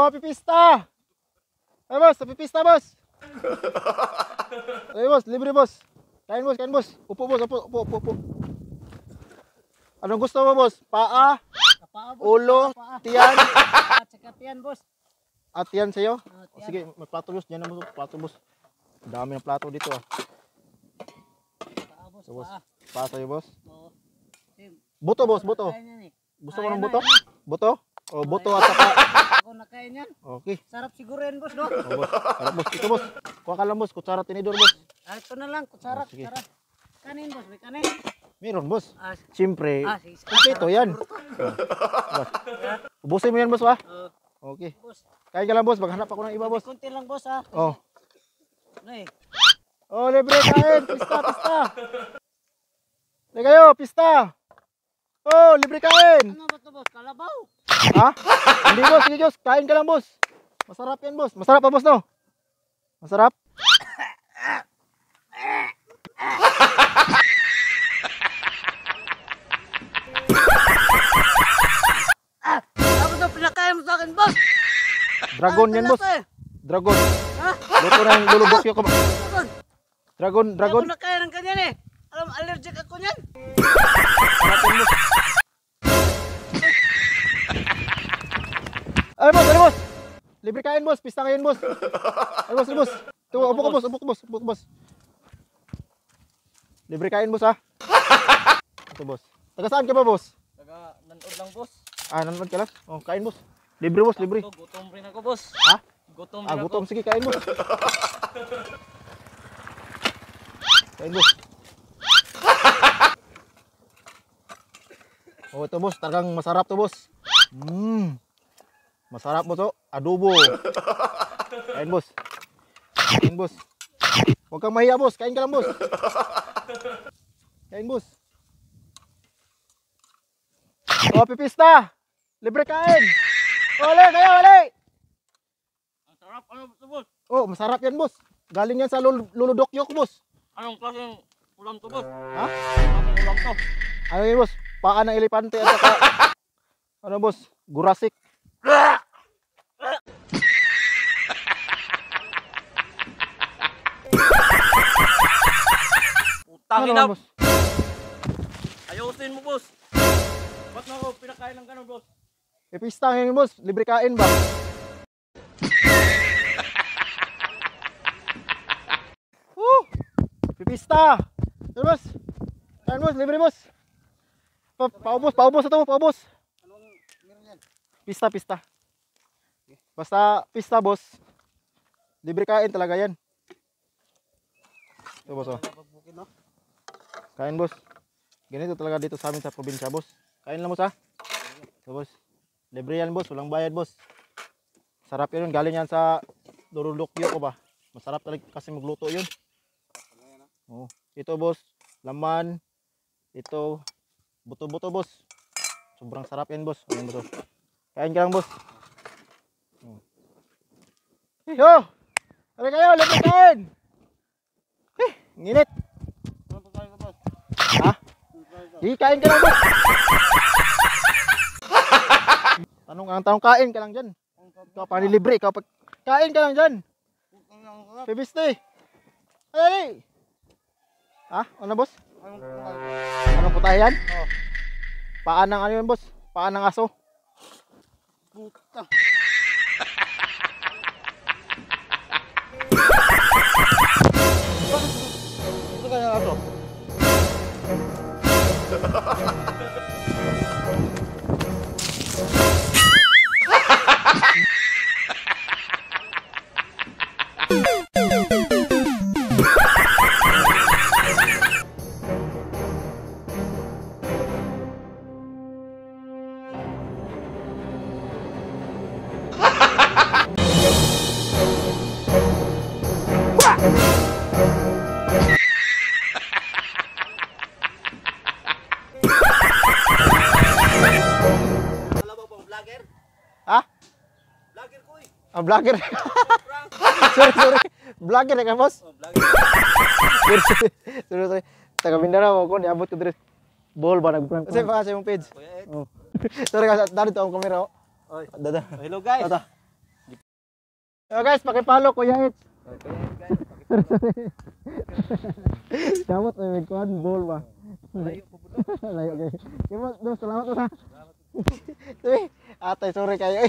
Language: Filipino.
Oh, pipista! Ay, boss, pipista, boss! Ay, boss, libre, boss. Kain, boss, kain, boss. Upo, boss, upo. Anong gusto mo, boss? Paa? Ulo? Tiyan? At saka tiyan, boss. At yan sa'yo? Tiyan. Sige, may plato, boss. Diyan na, boss. Plato, boss. Dami ng plato dito, ah. Paa, boss. So, boss. Paa. Paa sa'yo, boss. Oo. Buto, boss, buto. Nakain yan, eh. Gusto mo ng Ayan na, buto? ayan na. Buto? O, buto at saka... Ako nakain yan. Okay. Sarap siguro yan, boss, no? O, boss. Sarap, boss. Ito, boss. Kuha ka lang, boss. Kutsara, tinidor, boss. Ah, ito na lang, kutsara, Oh, sige. kutsara. Kanin, boss, may kanin. Meron, boss. Ah, Siyempre, sige. kumpleto yan. Boss. Ubusin mo yan, boss, ha? Okay. Boss. Kain ka lang, boss. Maghanap ako ng iba, boss. Kunti lang, boss, ha? Oh. Ano eh? Oh, libre kain. Pista, pista. Libre kayo, pista. Oh, libre kain. Ano ba ito, boss? Kalabaw? Ha? Hindi, boss. Sige, boss. Kain ka lang, boss. Masarap yan, boss. Masarap pa, boss, no? Masarap? Ano ito pinakain mo sa akin, boss? Dragon yan, boss. Dragon. Ha? Luto na yung lulubok yung Dragon. Dragon, dragon. Ako nakain ng ganyan, eh. Alam, allergic ako niyan. Sarap yan, boss. Ay, boss, ay, boss. Libre kain, boss. Pista ngayon, boss. Ay, boss, ay, boss. Ito, upo ka, boss. Upo ka, boss. Upo ka, boss. Libre kain, boss, ha? Ito, boss. Taga saan ka ba, boss? Taga nanood lang, boss. Ah, nanonood ka lang? Oh, kain, boss. Libre, boss, libre. Gutom rin ako, boss. Ha? Gutom Ah, rin ako. gutom. Sige, kain, boss. Kain, boss. Oh, ito, boss. Talagang masarap to, boss. Masarap, boss, oh. Adobo. Kain, boss. Kain, boss. Huwag kang mahiya, boss. Kain ka lang, boss. Kain, boss. Oh, pipista. Libre kain. Ole, kayo, ole. Ang sarap, ano ba ito, boss? Oh, masarap yan, boss. Galing yan sa luludokyok, boss. Anong klaseng ulam to, boss? Ha? Anong ulam to? Ano yun, boss? Paa ng elepante at saka, ano, boss? Gurasik. Putang Ano, ina. boss? Ayusin mo, boss. Ba't mo ako pinakain ng ganun, boss? Pipista ngayon, boss. Libre kain ba? Pipista. Ano, boss? Kain, boss. Libre, boss. Paubos ito, paubos. Anong meron yan? Pista, pista. Basta pista, boss. Libre kain talaga yan. Ito, boss, oh. Kain, boss. Ganito talaga dito sa amin sa probinsya, boss. Kain lang, boss, ha? Ito, boss. Libre yan, boss. Walang bayad, boss. Sarap yun. Galing yan sa Luludokyo ko ba? Masarap talaga kasi magluto yun. Oh. Ito, boss. Laman. Ito. Buto-buto, boss. Sobrang sarap yan, boss. Ayan, boss. Kain ka lang, boss. Yo! Tara kayo, libre kain! Nginit! Ano pa tayo, boss? Ha? Di, kain ka lang, boss! Tanong kain ka lang dyan. Ikaw pa nilibre, ikaw pa... Kain ka lang dyan! Pibiste! Ay! Ha? Ano, boss? Anong putahe yan? Oh. Paan ng ano yun, boss? Paan ng aso? Puta. Ito kaya aso? Ha? Vlogger ko eh. Ah, vlogger. sorry. Vlogger ka, boss? Oh, vlogger. sorry. Taga Mindanao ako, niabot ko dito. Ball ba nag-prank? Kasi baka sa yung page. Oh. Sorry ka, dali to ang camera. Oh. Oy. Dada. Hello guys. Tata. Oh guys, pakipalo Kuya Hits. Damot may kuan ball ba. Layo kay. Kimo, dos salamat sa. Sige, atay sorry kayo.